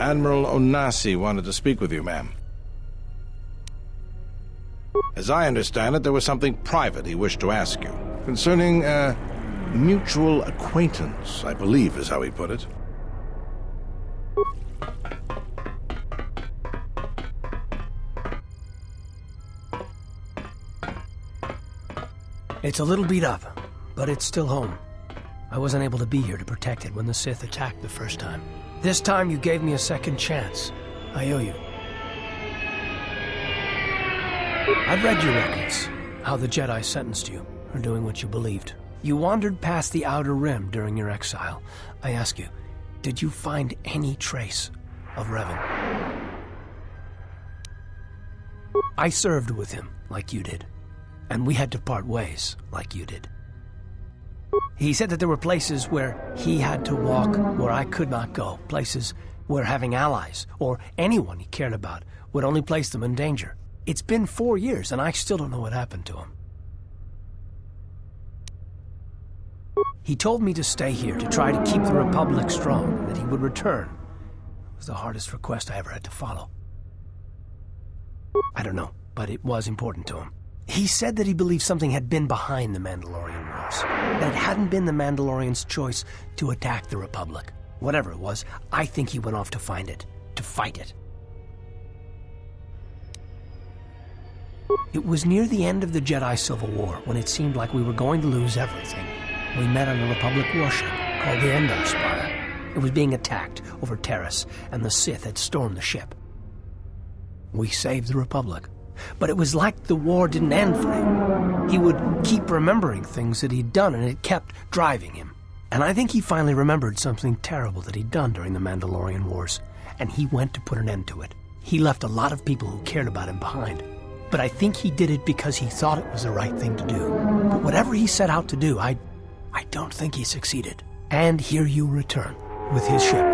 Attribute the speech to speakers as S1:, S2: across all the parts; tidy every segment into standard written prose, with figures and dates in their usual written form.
S1: Admiral Onasi wanted to speak with you, ma'am. As I understand it, there was something private he wished to ask you. Concerning, mutual acquaintance, I believe is how he put it.
S2: It's a little beat up, but it's still home. I wasn't able to be here to protect it when the Sith attacked the first time. This time you gave me a second chance. I owe you. I've read your records, how the Jedi sentenced you for doing what you believed. You wandered past the Outer Rim during your exile. I ask you, did you find any trace of Revan? I served with him like you did, and we had to part ways like you did. He said that there were places where he had to walk where I could not go, places where having allies, or anyone he cared about, would only place them in danger. It's been 4 years, and I still don't know what happened to him. He told me to stay here, to try to keep the Republic strong, and that he would return. It was the hardest request I ever had to follow. I don't know, but it was important to him. He said that he believed something had been behind the Mandalorian Wars, that it hadn't been the Mandalorians' choice to attack the Republic. Whatever it was, I think he went off to find it, to fight it. It was near the end of the Jedi Civil War, when it seemed like we were going to lose everything. We met on a Republic warship called the Endar Spire. It was being attacked over Terrace, and the Sith had stormed the ship. We saved the Republic. But it was like the war didn't end for him. He would keep remembering things that he'd done, and it kept driving him. And I think he finally remembered something terrible that he'd done during the Mandalorian Wars, and he went to put an end to it. He left a lot of people who cared about him behind. But I think he did it because he thought it was the right thing to do. But whatever he set out to do, I don't think he succeeded. And here you return, with his ship,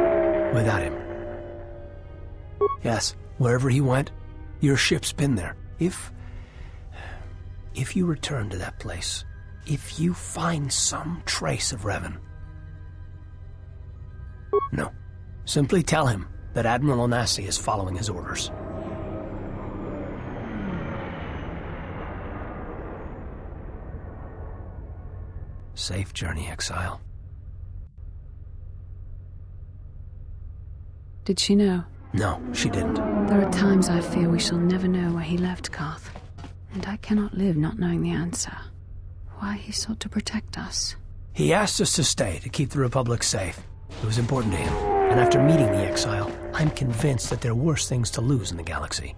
S2: without him. Yes, wherever he went, your ship's been there. If you return to that place, if you find some trace of Revan... No, simply tell him that Admiral Onasi is following his orders. Safe journey, Exile.
S3: Did she know?
S2: No, she didn't.
S3: There are times I fear we shall never know where he left Karth. And I cannot live not knowing the answer. Why he sought to protect us.
S2: He asked us to stay, to keep the Republic safe. It was important to him. And after meeting the Exile, I'm convinced that there are worse things to lose in the galaxy.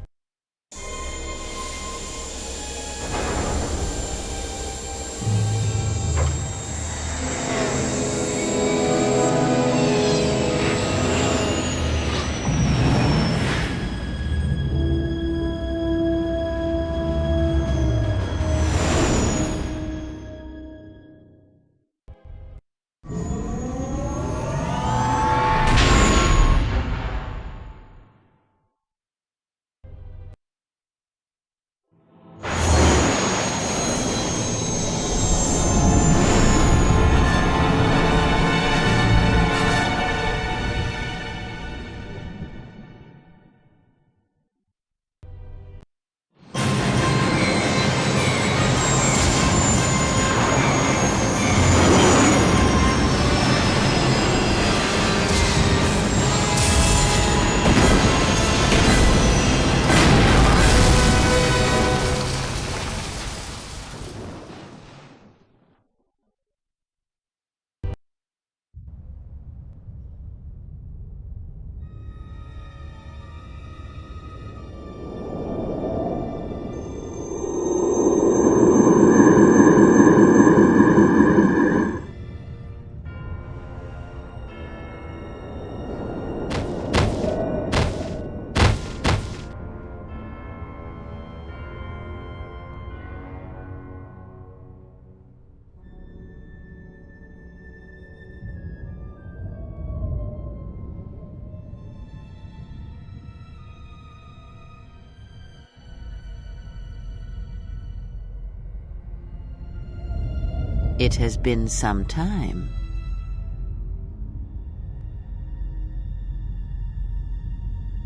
S4: It has been some time.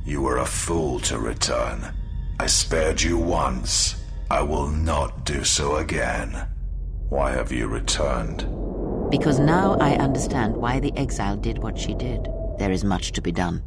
S5: You were a fool to return. I spared you once. I will not do so again. Why have you returned?
S4: Because now I understand why the exile did what she did. There is much to be done.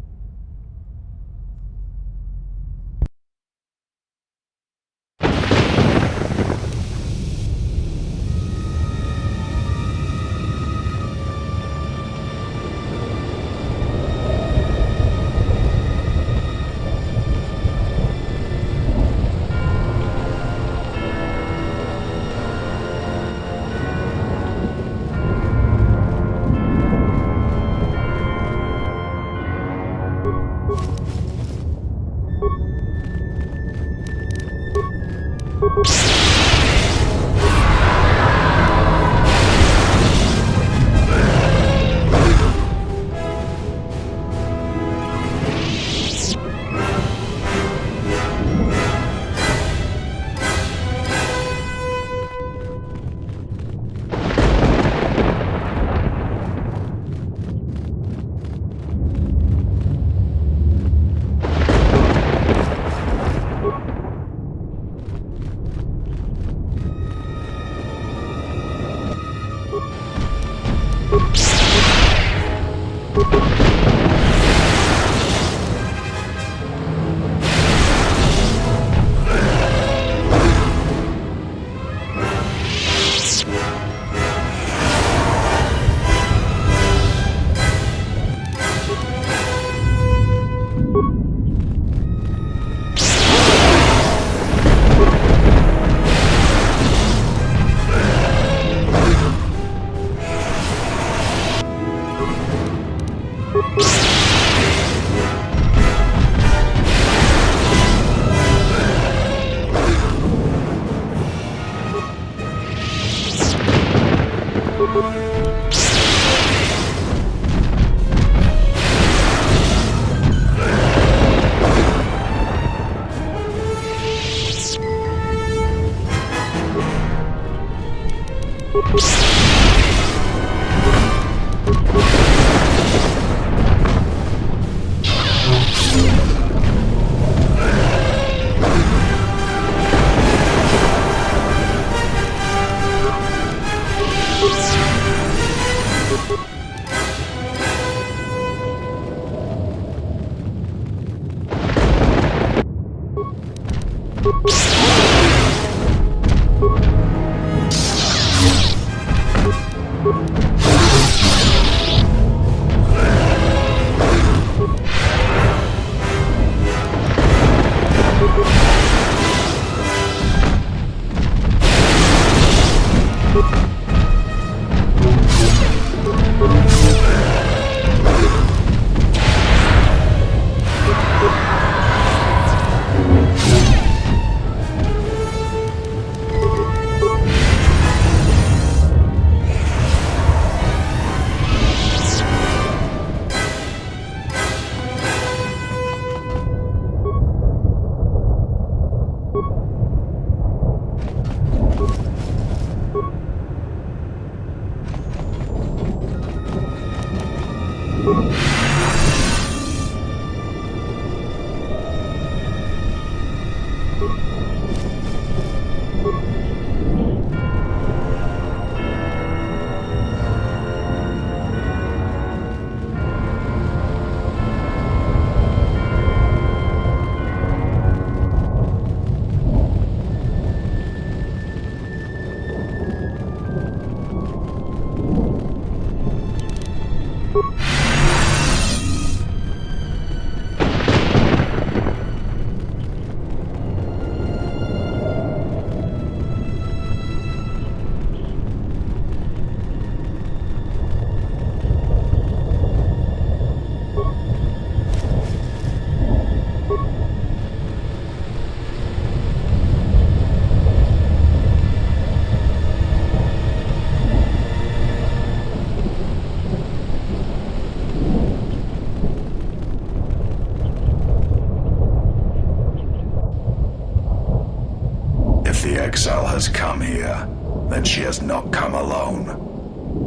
S5: Exile has come here, then she has not come alone.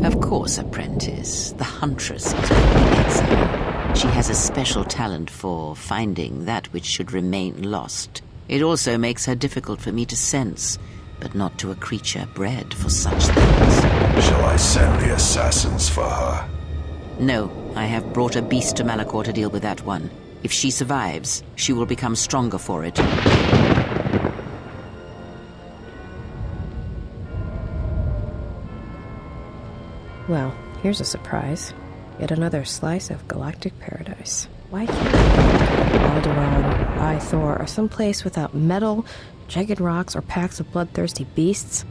S4: Of course, apprentice. The Huntress is with the exile. She has a special talent for finding that which should remain lost. It also makes her difficult for me to sense, but not to a creature bred for such things.
S5: Shall I send the assassins for her?
S4: No, I have brought a beast to Malachor to deal with that one. If she survives, she will become stronger for it.
S6: Well, here's a surprise. Yet another slice of galactic paradise. Why can't Alderaan, Ithor, or someplace without metal, jagged rocks, or packs of bloodthirsty beasts?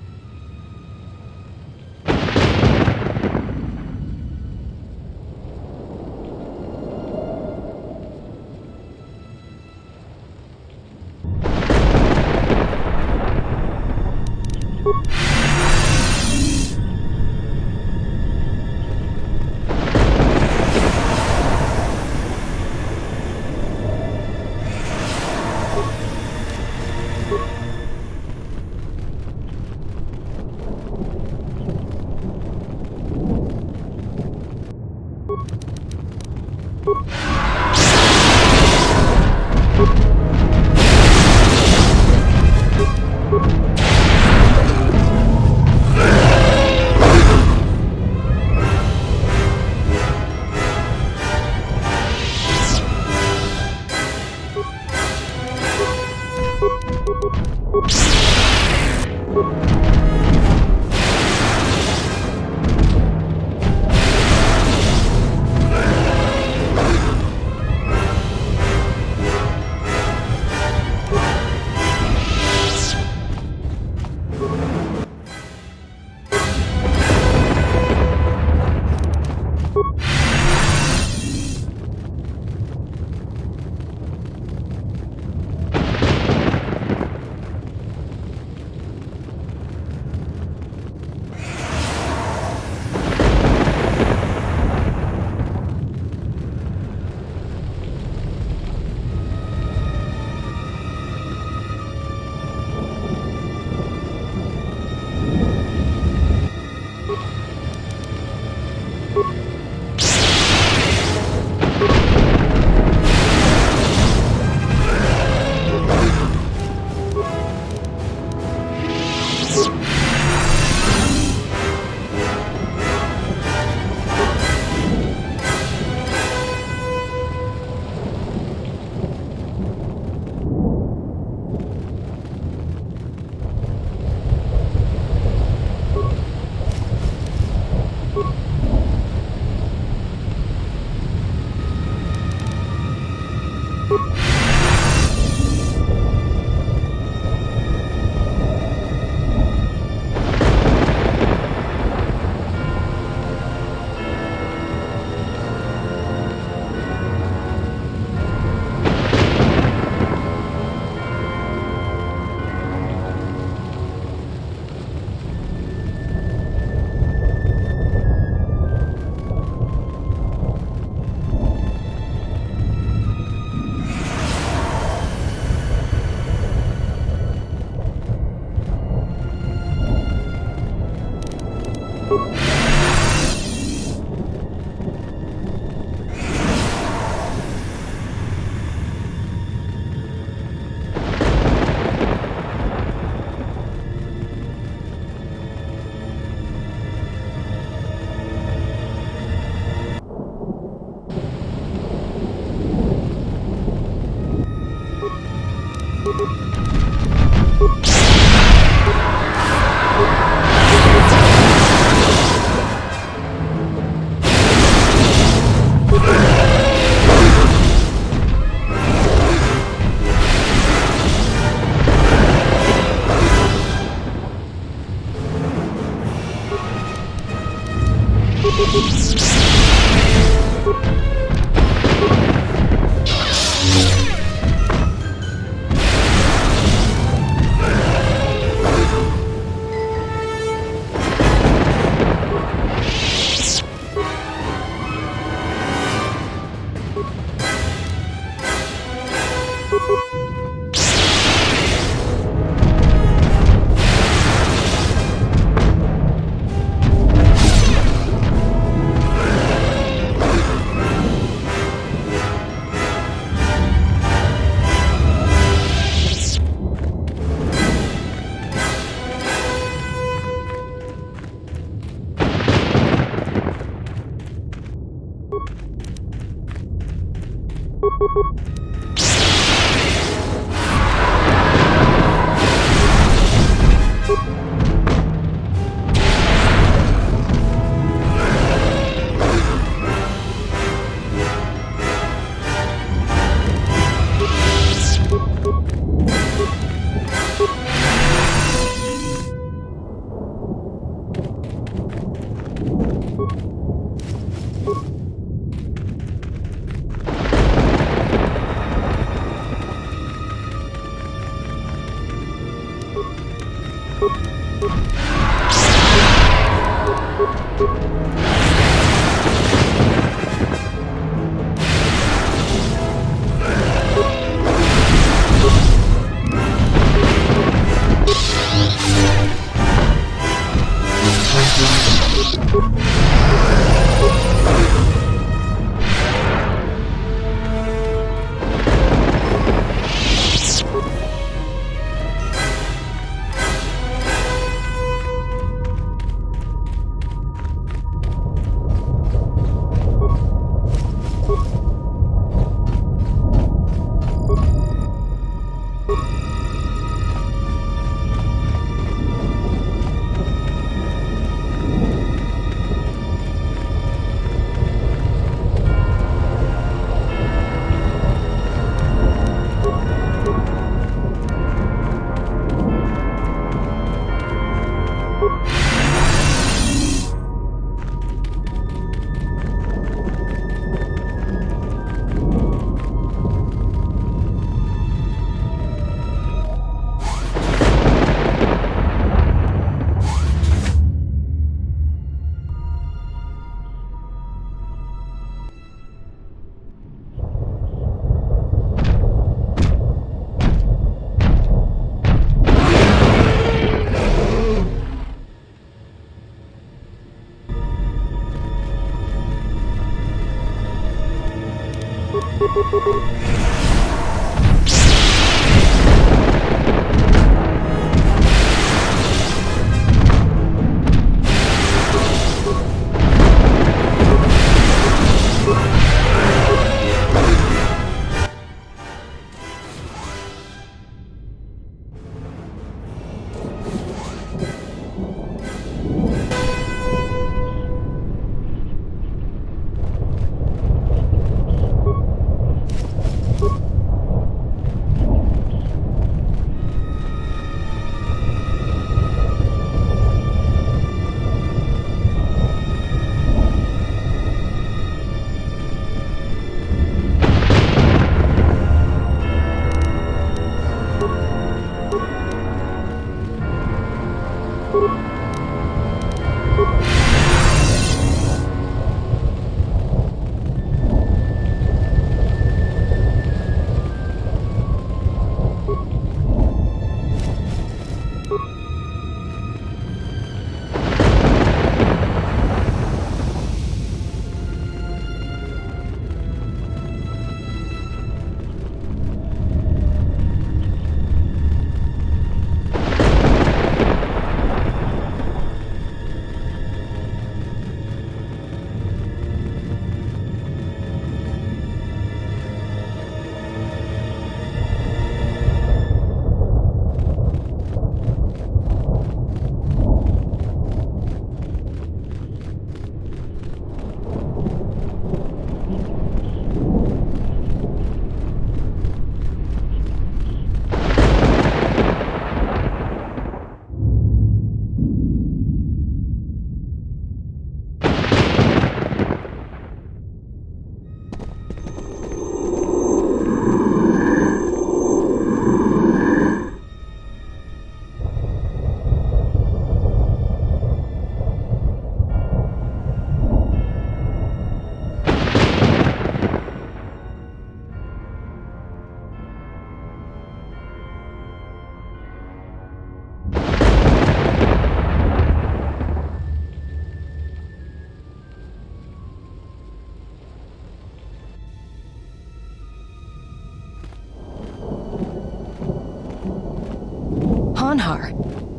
S6: Hanhar.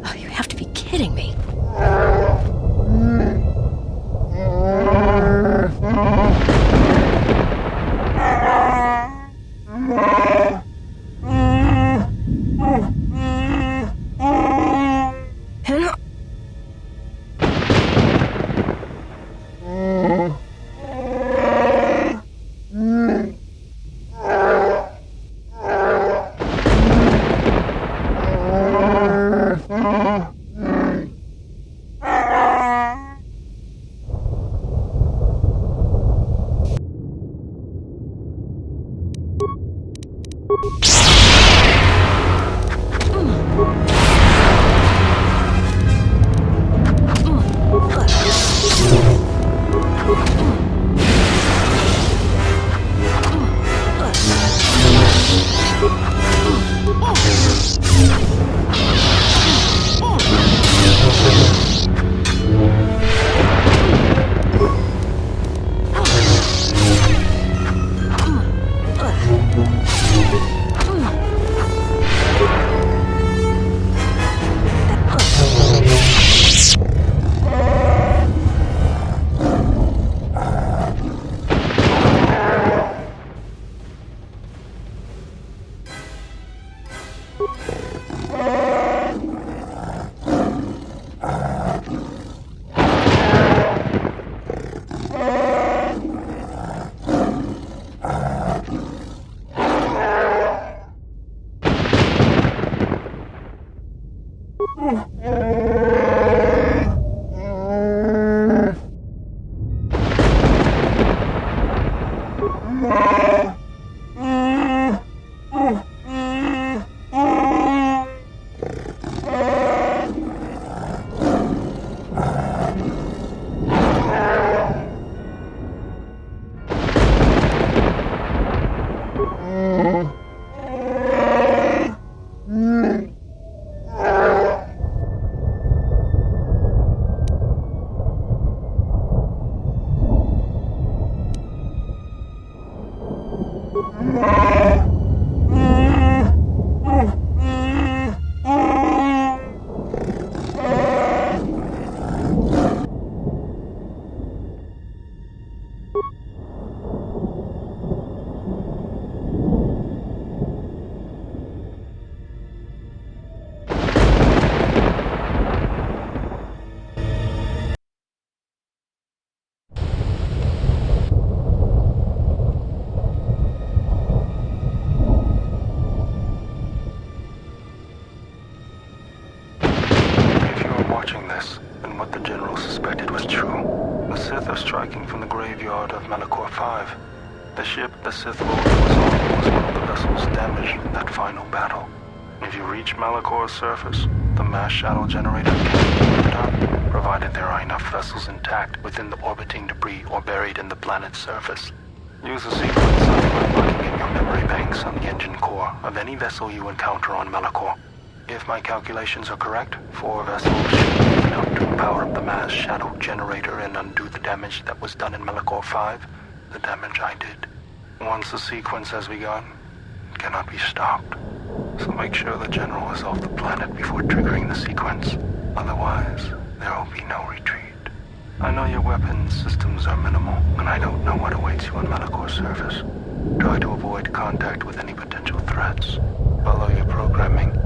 S6: Oh, you have to be kidding me.
S7: striking from the graveyard of Malachor 5. The ship the Sith Lord was on was one of the vessels damaged in that final battle. If you reach Malachor's surface, the mass shadow generator can be lived on, provided there are enough vessels intact within the orbiting debris or buried in the planet's surface. Use the sequence I am unlocking in your memory banks on the engine core of any vessel you encounter on Malachor. If my calculations are correct, 4 vessels should be enough to power up the mass shadow generator and undo the damage that was done in Malachor 5, the damage I did. Once the sequence has begun, it cannot be stopped. So make sure the General is off the planet before triggering the sequence. Otherwise, there will be no retreat. I know your weapons systems are minimal, and I don't know what awaits you on Malachor's surface. Try to avoid contact with any potential threats. Follow your programming.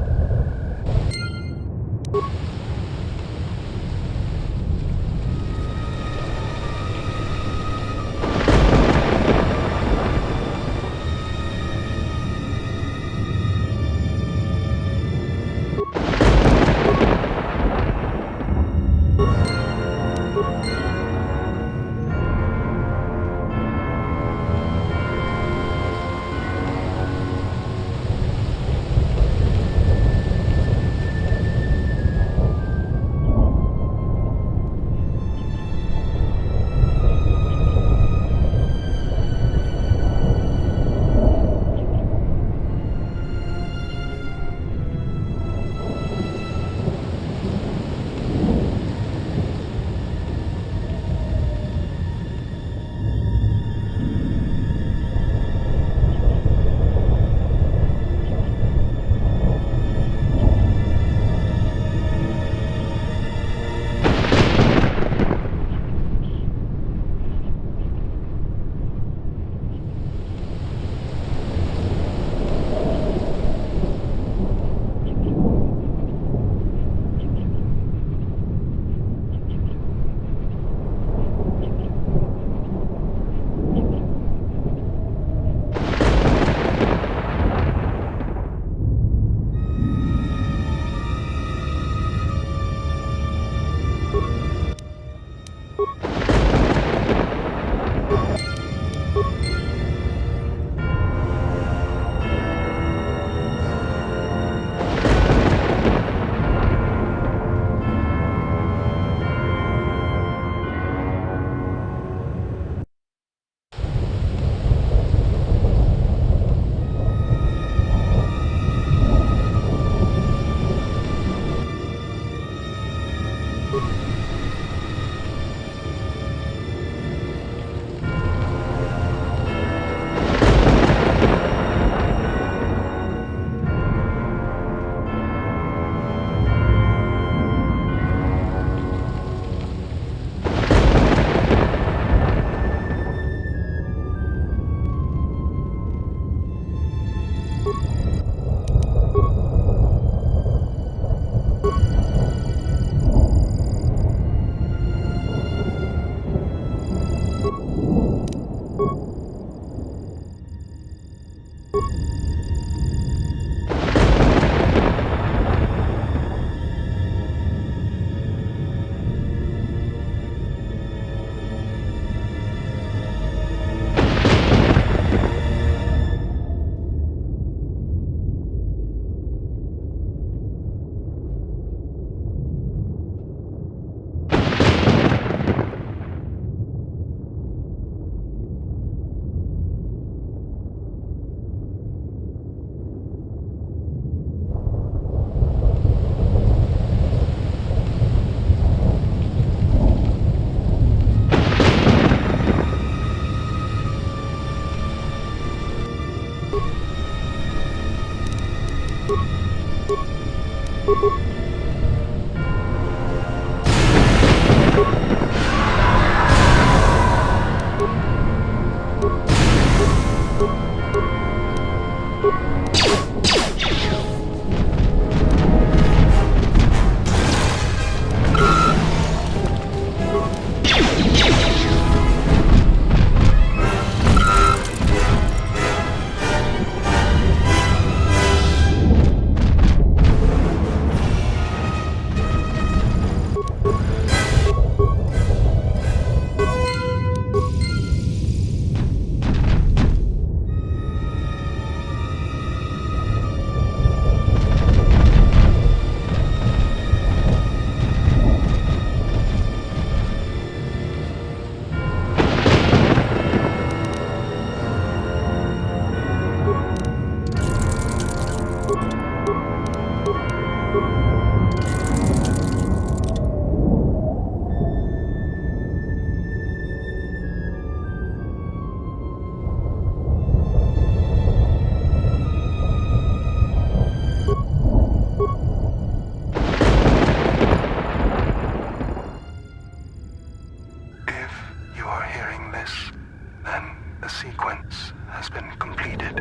S7: has been completed.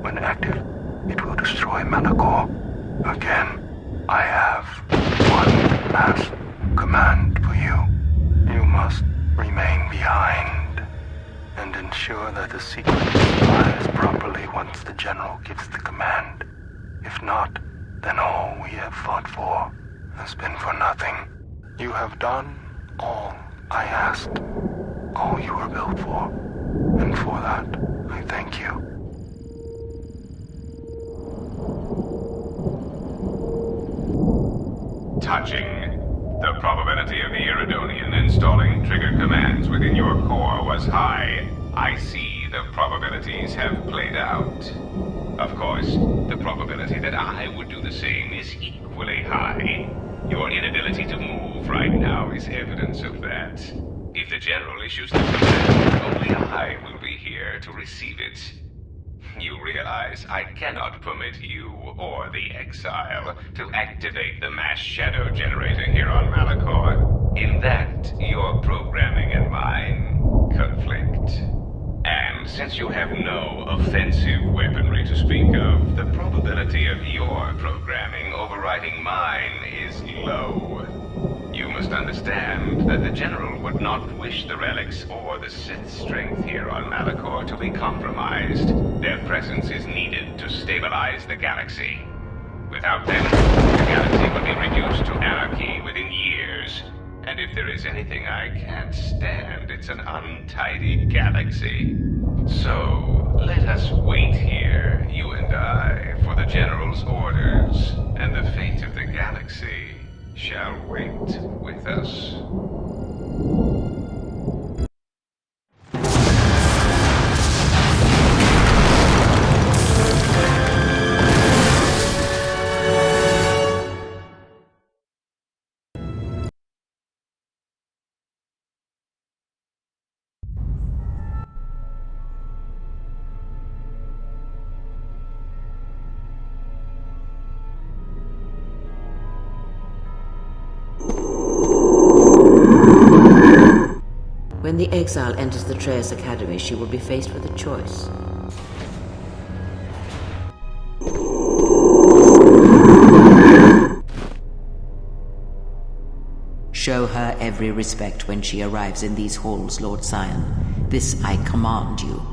S7: When active, it will destroy Malachor. Again, I have one last command for you. You must remain behind and ensure that the sequence fires properly once the General gives the command. If not, then all we have fought for has been for nothing. You have done all I asked, all you were built for, and for that, I thank you.
S8: Touching. The probability of the Iridonian installing trigger commands within your core was high. I see the probabilities have played out. Of course, the probability that I would do the same is equally high. Your inability to move right now is evidence of that. If the General issues the command, only I will be here to receive it. You realize I cannot permit you or the Exile to activate the mass shadow generator here on Malachor. In that, your programming and mine conflict. And since you have no offensive weaponry to speak of, the probability of your programming overriding mine is low. You must understand that the General would not wish the relics or the Sith's strength here on Malachor to be compromised. Their presence is needed to stabilize the galaxy. Without them, the galaxy would be reduced to anarchy within years. And if there is anything I can't stand, it's an untidy galaxy. So, let us wait here, you and I, for the General's orders, and the fate of the galaxy shall wait with us.
S4: When the Exile enters the Trace Academy, she will be faced with a choice. Show her every respect when she arrives in these halls, Lord Sion. This I command you.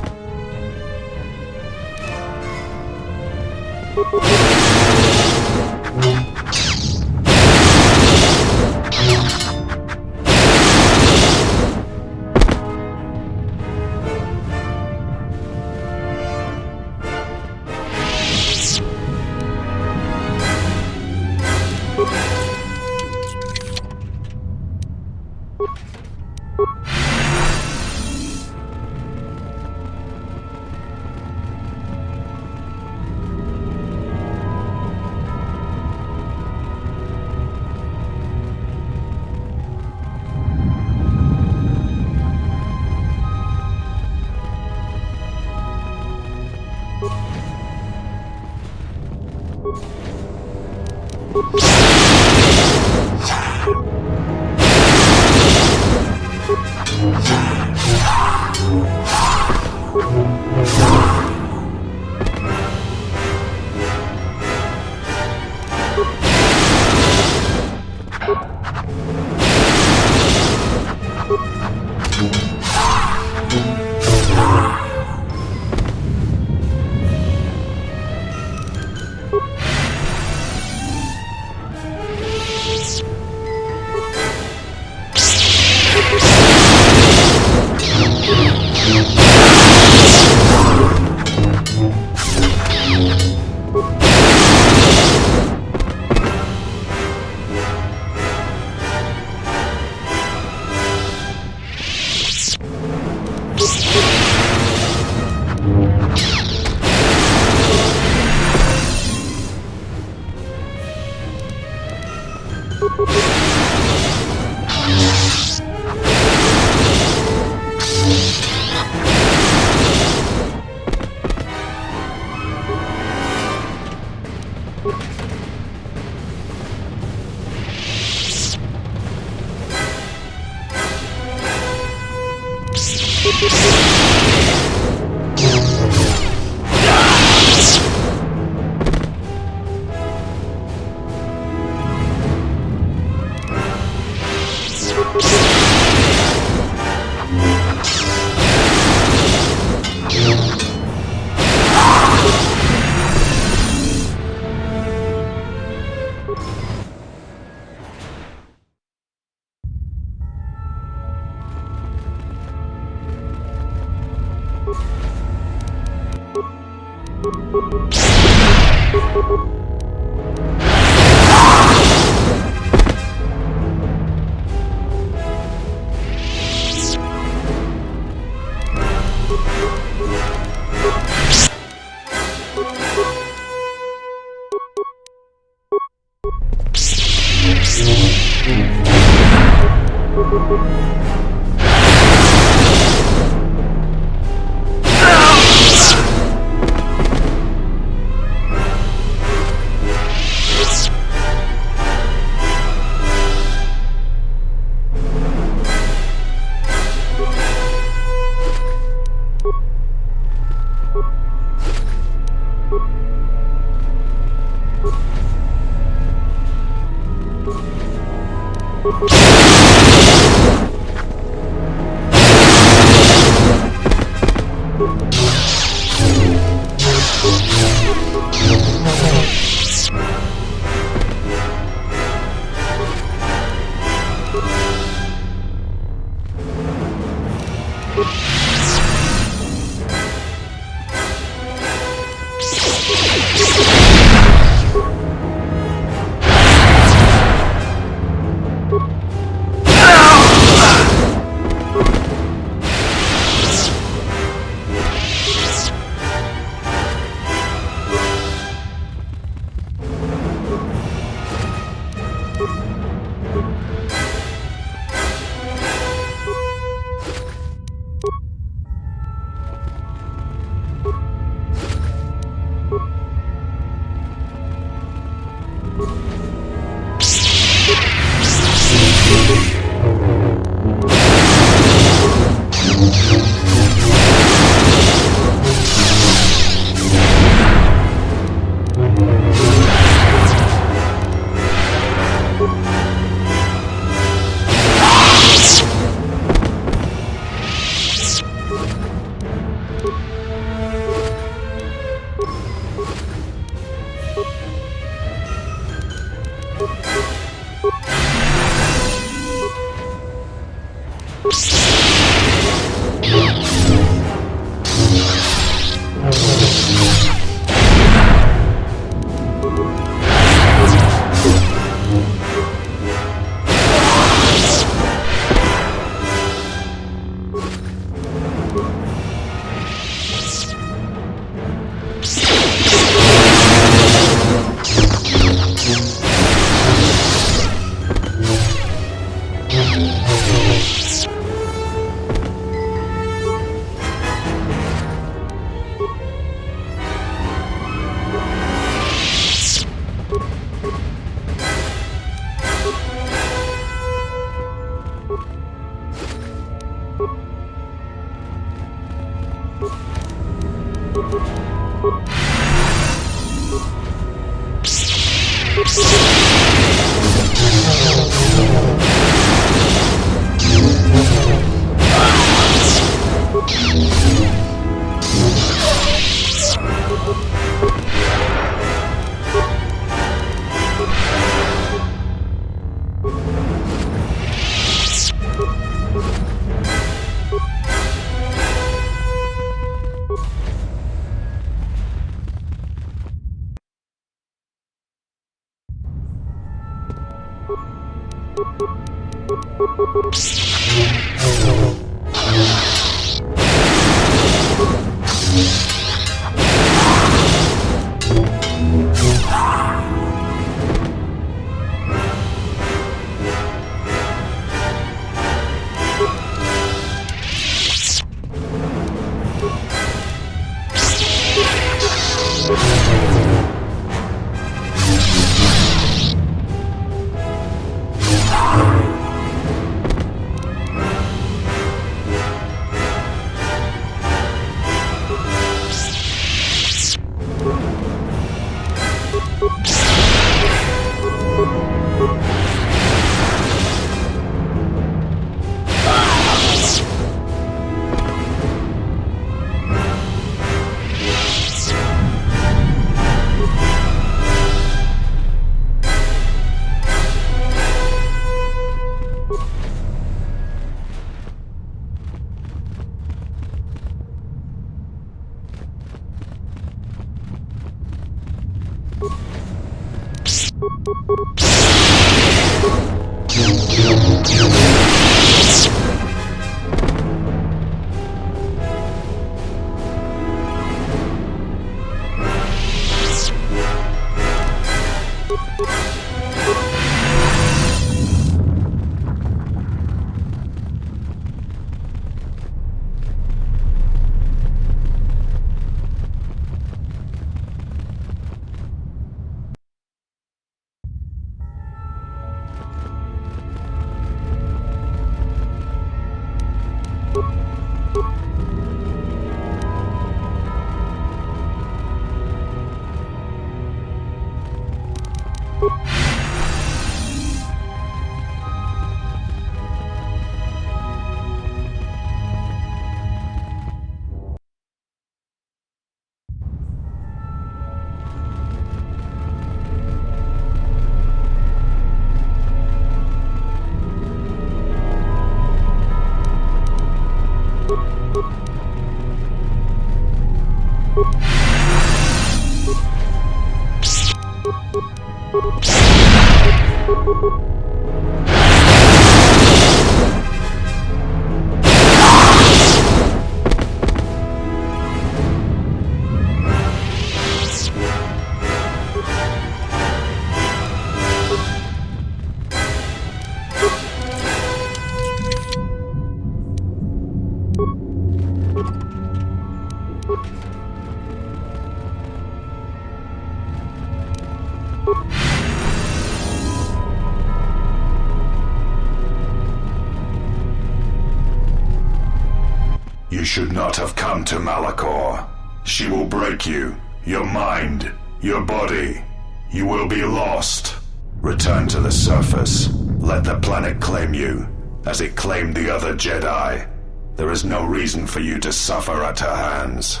S5: You should not have come to Malachor. She will break you, your mind, your body. You will be lost. Return to the surface. Let the planet claim you, as it claimed the other Jedi. There is no reason for you to suffer at her hands.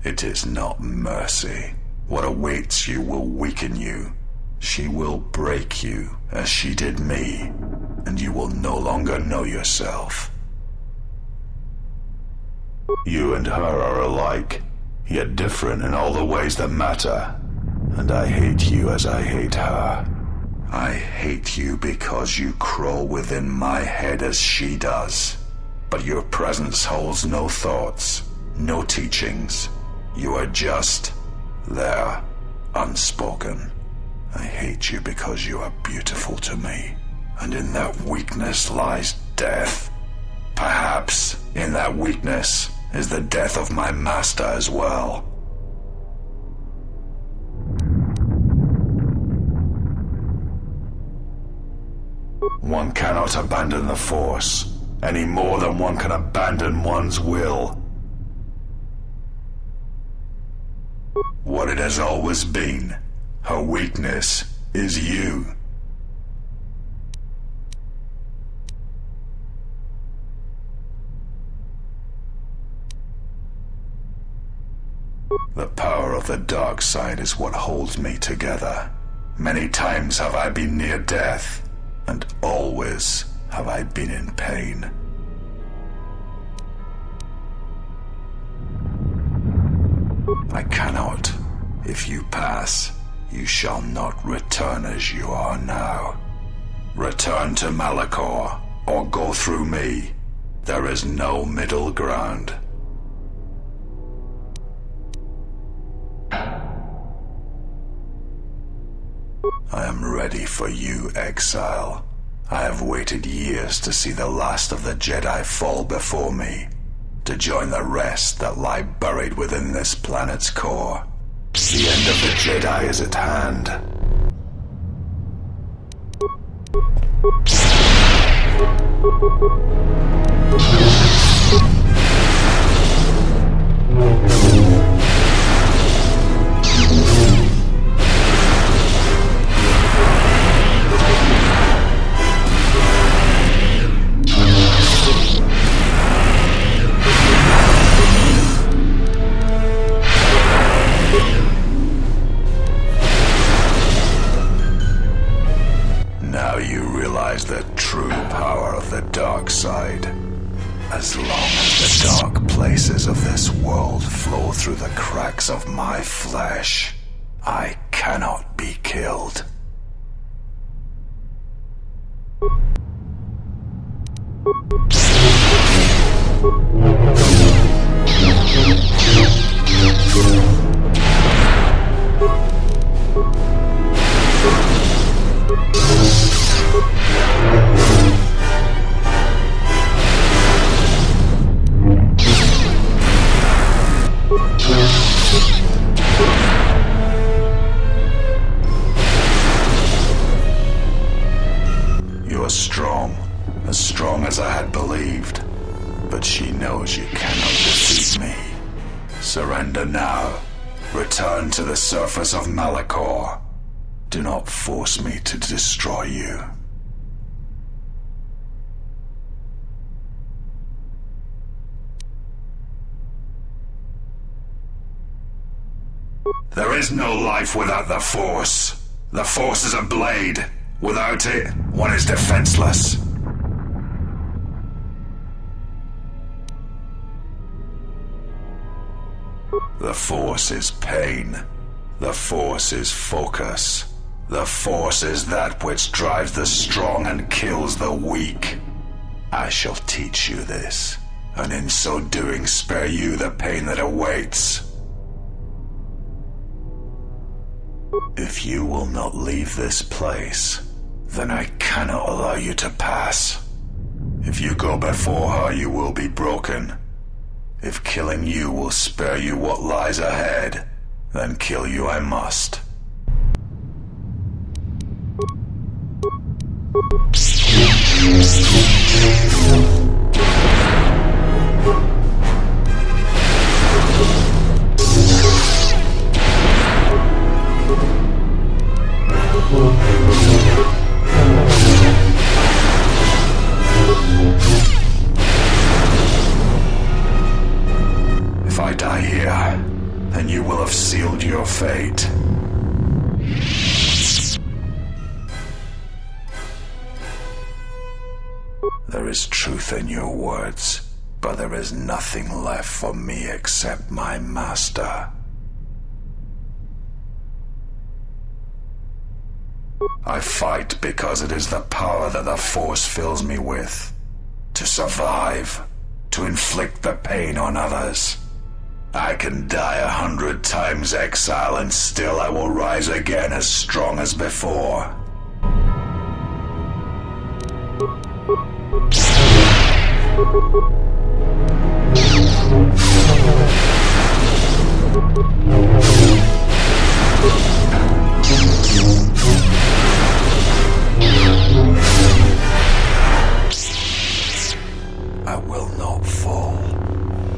S5: It is not mercy. What awaits you will weaken you. She will break you, as she did me, and you will no longer know yourself. You and her are alike, yet different in all the ways that matter. And I hate you as I hate her. I hate you because you crawl within my head as she does. But your presence holds no thoughts, no teachings. You are just there, unspoken. I hate you because you are beautiful to me, and in that weakness lies death. Perhaps in that weakness is the death of my master as well. One cannot abandon the Force, any more than one can abandon one's will. What it has always been, her weakness, is you. The power of the dark side is what holds me together. Many times have I been near death, and always have I been in pain. I cannot. If you pass, you shall not return as you are now. Return to Malachor, or go through me. There is no middle ground. I am ready for you, exile. I have waited years to see the last of the Jedi fall before me, to join the rest that lie buried within this planet's core. The end of the Jedi is at hand. The true power of the dark side. As long as the dark places of this world flow through the cracks of my flesh, I cannot be killed. You are strong as I had believed, but she knows you cannot defeat me. Surrender now. Return to the surface of Malachor. Do not force me to destroy you. There is no life without the Force. The Force is a blade. Without it, one is defenseless. The Force is pain. The Force is focus. The Force is that which drives the strong and kills the weak. I shall teach you this, and in so doing spare you the pain that awaits. If you will not leave this place, then I cannot allow you to pass. If you go before her, you will be broken. If killing you will spare you what lies ahead, then kill you I must. If I die here, then you will have sealed your fate. There is truth in your words, but there is nothing left for me except my master. I fight because it is the power that the Force fills me with. To survive, to inflict the pain on others. I can die 100 times exile and still I will rise again as strong as before. I will not fall.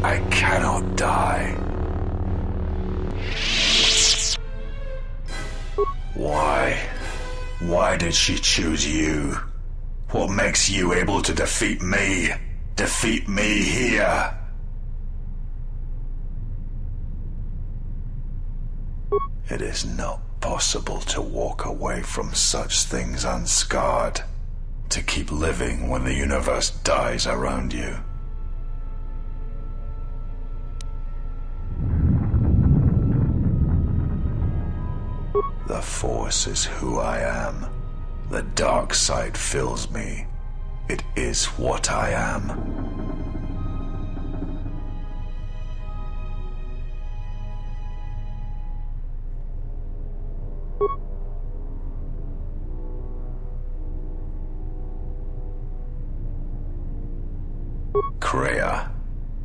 S5: I cannot die. Why? Why did she choose you? What makes you able to defeat me? Defeat me here? It is not possible to walk away from such things unscarred. To keep living when the universe dies around you. The Force is who I am. The dark side fills me. It is what I am. Kreia,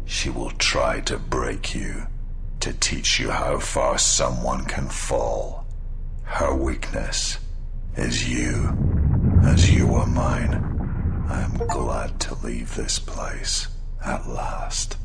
S5: she will try to break you, to teach you how far someone can fall. Her weakness is you, as you are mine. I am glad to leave this place, at last.